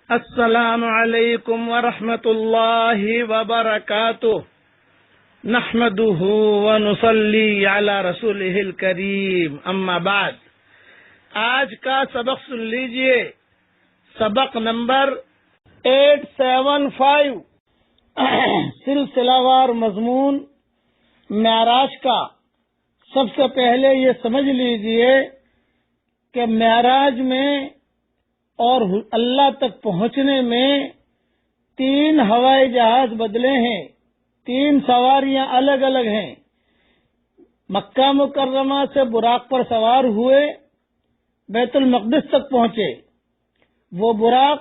السلام علیکم ورحمۃ اللہ وبرکاتہ نحمده ونصلی علی رسولہ الکریم اما بعد۔ آج کا سبق سن لیجئے، سبق نمبر 875، سلسلہ وار مضمون معراج کا۔ سب سے پہلے یہ سمجھ لیجئے کہ معراج میں اور اللہ تک پہنچنے میں 3 ہوائی جہاز بدلے ہیں، 3 سواریاں الگ الگ ہیں۔ مکہ مکرمہ سے براق پر سوار ہوئے، بیت المقدس تک پہنچے۔ وہ براق،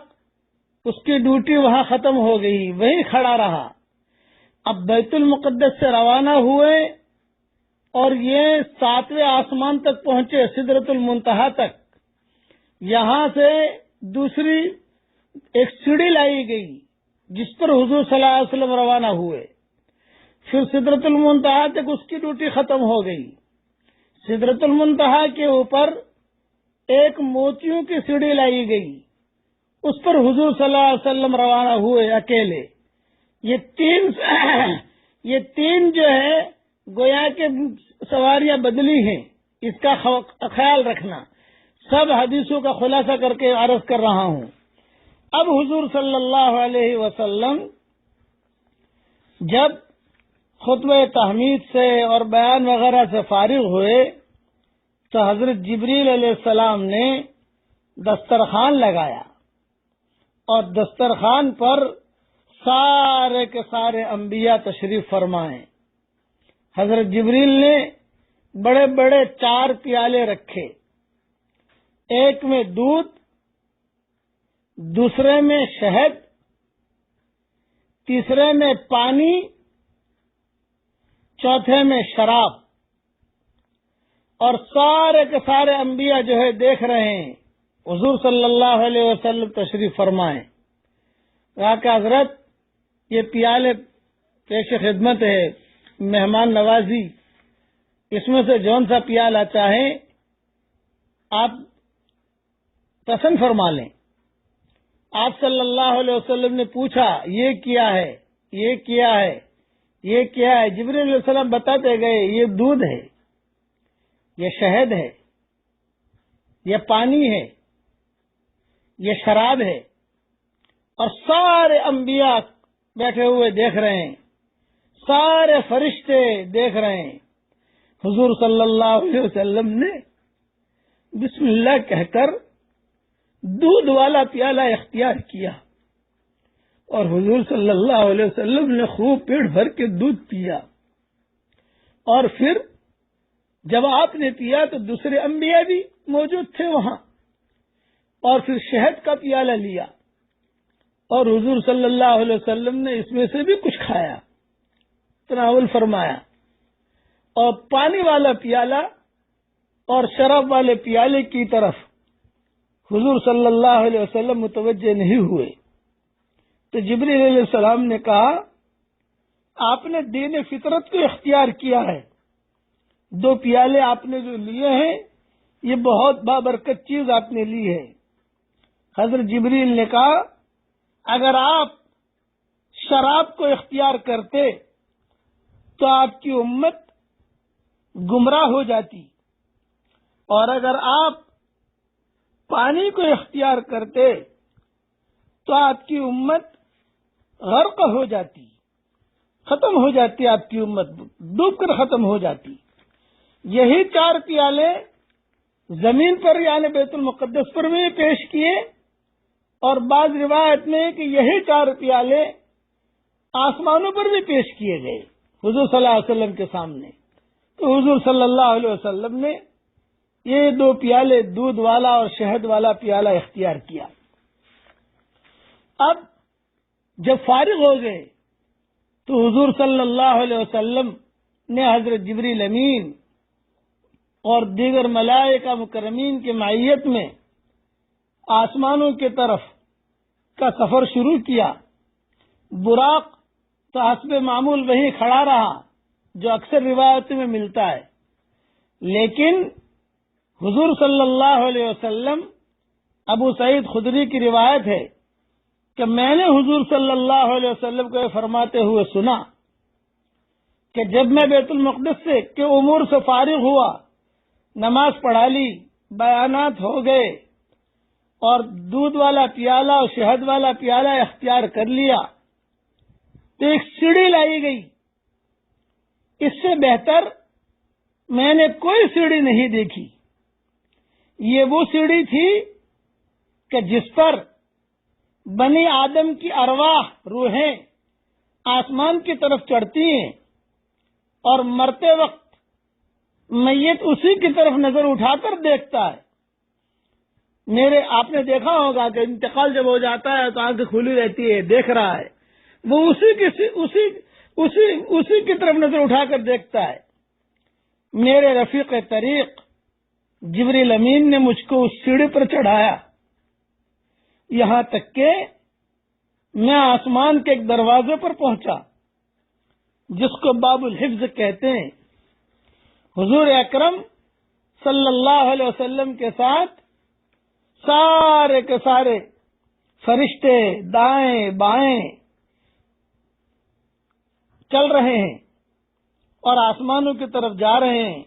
اس کی ڈیوٹی وہاں ختم ہو گئی، وہیں کھڑا رہا۔ اب بیت المقدس سے روانہ ہوئے اور یہ 7ویں آسمان تک پہنچے، سدرۃ المنتہا تک۔ یہاں سے دوسری ایک سیڑھی لائی گئی جس پر حضور صلی اللہ علیہ وسلم روانہ ہوئے۔ پھر سدرۃ المنتہا تک اس کی ڈیوٹی ختم ہو گئی۔ سدرۃ المنتہا کے اوپر ایک موتیوں کی سیڑھی لائی گئی، اس پر حضور صلی اللہ علیہ وسلم روانہ ہوئے اکیلے۔ یہ تین جو ہے گویا کے سواریاں بدلی ہیں، اس کا خیال رکھنا۔ سب حدیثوں کا خلاصہ کر کے عرض کر رہا ہوں۔ اب حضور صلی اللہ علیہ وسلم جب خطبہ تحمید سے اور بیان وغیرہ سے فارغ ہوئے تو حضرت جبریل علیہ السلام نے دسترخوان لگایا اور دسترخوان پر سارے کے سارے انبیاء تشریف فرمائے۔ حضرت جبریل نے بڑے بڑے 4 پیالے رکھے، ایک میں دودھ، دوسرے میں شہد، تیسرے میں پانی، چوتھے میں شراب۔ اور سارے کے سارے انبیاء جو ہے دیکھ رہے ہیں حضور صلی اللہ علیہ وسلم تشریف فرمائیں۔ کہا کہ حضرت یہ پیالے پیش خدمت ہے، مہمان نوازی، اس میں سے جون سا پیالہ چاہیں آپ پسند فرما لیں۔ آپ صلی اللہ علیہ وسلم نے پوچھا یہ کیا ہے، یہ کیا ہے، یہ کیا ہے؟ جبریل علیہ السلام بتاتے گئے یہ دودھ ہے، یہ شہد ہے، یہ پانی ہے، یہ شراب ہے۔ اور سارے انبیاء بیٹھے ہوئے دیکھ رہے ہیں، سارے فرشتے دیکھ رہے ہیں۔ حضور صلی اللہ علیہ وسلم نے بسم اللہ کہہ کر دودھ والا پیالہ اختیار کیا اور حضور صلی اللہ علیہ وسلم نے خوب پیٹ بھر کے دودھ پیا۔ اور پھر جب آپ نے پیا تو دوسرے انبیاء بھی موجود تھے وہاں، اور پھر شہد کا پیالہ لیا اور حضور صلی اللہ علیہ وسلم نے اس میں سے بھی کچھ کھایا، تناول فرمایا۔ اور پانی والا پیالہ اور شراب والے پیالے کی طرف حضور صلی اللہ علیہ وسلم متوجہ نہیں ہوئے۔ تو جبریل علیہ السلام نے کہا آپ نے دین فطرت کو اختیار کیا ہے، 2 پیالے آپ نے جو لیے ہیں یہ بہت بابرکت چیز آپ نے لی ہے۔ حضرت جبریل نے کہا اگر آپ شراب کو اختیار کرتے تو آپ کی امت گمراہ ہو جاتی، اور اگر آپ پانی کو اختیار کرتے تو آپ کی امت غرق ہو جاتی، ختم ہو جاتی، آپ کی امت ڈوب کر ختم ہو جاتی۔ یہی 4 پیالے زمین پر یعنی بیت المقدس پر بھی پیش کیے، اور بعض روایت میں کہ یہی 4 پیالے آسمانوں پر بھی پیش کیے گئے حضور صلی اللہ علیہ وسلم کے سامنے۔ تو حضور صلی اللہ علیہ وسلم نے یہ 2 پیالے دودھ والا اور شہد والا پیالہ اختیار کیا۔ اب جب فارغ ہو گئے تو حضور صلی اللہ علیہ وسلم نے حضرت جبریل امین اور دیگر ملائکہ مکرمین کی معیت میں آسمانوں کی طرف کا سفر شروع کیا۔ براق تو حسب معمول وہیں کھڑا رہا جو اکثر روایتوں میں ملتا ہے، لیکن حضور صلی اللہ علیہ وسلم، ابو سعید خدری کی روایت ہے کہ میں نے حضور صلی اللہ علیہ وسلم کو یہ فرماتے ہوئے سنا کہ جب میں بیت المقدس سے کے امور سے فارغ ہوا، نماز پڑھا لی، بیانات ہو گئے اور دودھ والا پیالہ اور شہد والا پیالہ اختیار کر لیا، تو ایک سیڑھی لائی گئی۔ اس سے بہتر میں نے کوئی سیڑھی نہیں دیکھی۔ یہ وہ سیڑھی تھی کہ جس پر بنی آدم کی ارواح، روحیں آسمان کی طرف چڑھتی ہیں اور مرتے وقت میت اسی کی طرف نظر اٹھا کر دیکھتا ہے۔ آپ نے دیکھا ہوگا کہ انتقال جب ہو جاتا ہے تو آنکھ کھلی رہتی ہے، دیکھ رہا ہے، وہ اسی کی طرف نظر اٹھا کر دیکھتا ہے۔ میرے رفیق طریق جبریل امین نے مجھ کو اس سیڑھی پر چڑھایا، یہاں تک کہ میں آسمان کے ایک دروازے پر پہنچا جس کو باب الحفظ کہتے ہیں۔ حضور اکرم صلی اللہ علیہ وسلم کے ساتھ سارے کے سارے فرشتے دائیں بائیں چل رہے ہیں اور آسمانوں کی طرف جا رہے ہیں۔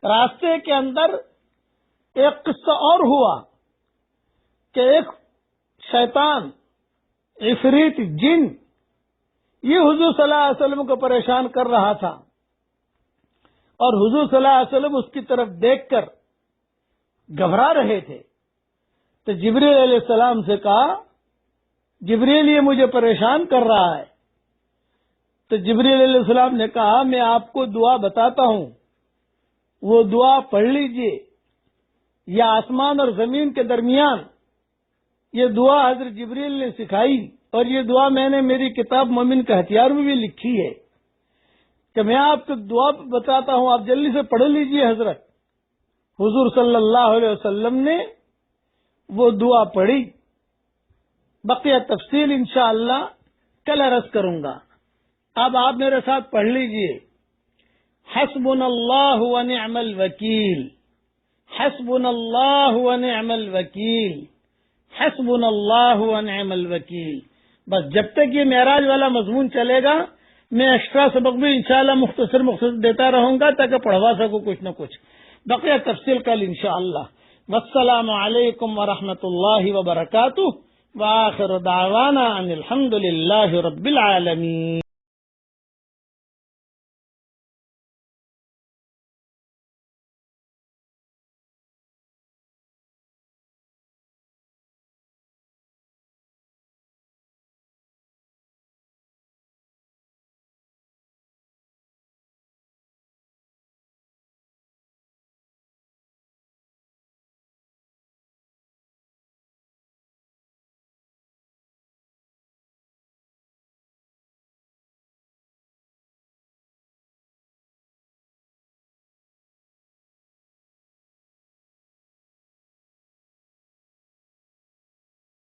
راستے کے اندر ایک قصہ اور ہوا کہ ایک شیطان، عفریت، جن، یہ حضور صلی اللہ علیہ وسلم کو پریشان کر رہا تھا، اور حضور صلی اللہ علیہ وسلم اس کی طرف دیکھ کر گھبرا رہے تھے۔ تو جبریل علیہ السلام سے کہا، جبریل یہ مجھے پریشان کر رہا ہے۔ تو جبریل علیہ السلام نے کہا، میں آپ کو دعا بتاتا ہوں، وہ دعا پڑھ لیجئے۔ یہ آسمان اور زمین کے درمیان یہ دعا حضرت جبریل نے سکھائی، اور یہ دعا میں نے میری کتاب مومن کا ہتھیار میں بھی لکھی ہے کہ میں آپ کو دعا بتاتا ہوں، آپ جلدی سے پڑھ لیجئے۔ حضرت حضور صلی اللہ علیہ وسلم نے وہ دعا پڑھی۔ بقیہ تفصیل انشاءاللہ کل عرض کروں گا۔ اب آپ میرے ساتھ پڑھ لیجئے، حسبنا اللہ ونعم الوکیل، حسبنا اللہ ونعم الوکیل، حسبنا اللہ ونعم الوکیل۔ بس جب تک یہ معراج والا مضمون چلے گا میں ایکسٹرا سبق بھی انشاءاللہ مختصر دیتا رہوں گا تاکہ پڑھوا سکوں کچھ نہ کچھ۔ بقیہ تفصیل کل انشاءاللہ۔ والسلام علیکم ورحمۃ اللہ وبرکاتہ، وآخر دعوانا ان الحمد للہ رب العالمین۔